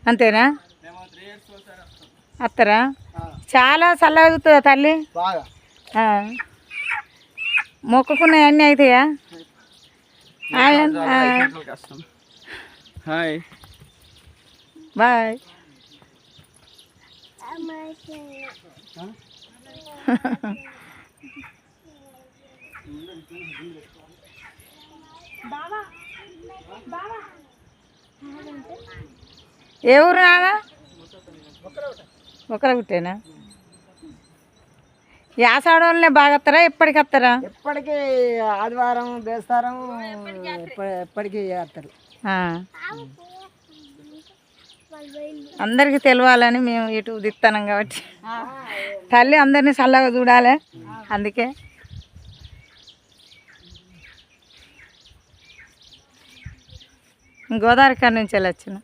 అంతేనా? వస్తారా? చాలా చల్లగా అవుతుందా తల్లి? మొక్కుకున్నాయి అన్నీ అవుతాయా? Hi bye. ఏ ఊరు నాన్న? ఒకరు గుట్టేనా? యాసాడోళ్ళనే బాగా వస్తారా? ఎప్పటికి వస్తారా? ఎప్పటికీ ఆదివారం బేస్తారం ఎప్పటికీ చేస్తారు. అందరికి తెలియాలని మేము యూట్యూబ్ దిస్తున్నాం కాబట్టి తల్లి అందరినీ చల్లగా చూడాలి. అందుకే గోదావరి కాడ నుంచి వెళ్ళొచ్చిన.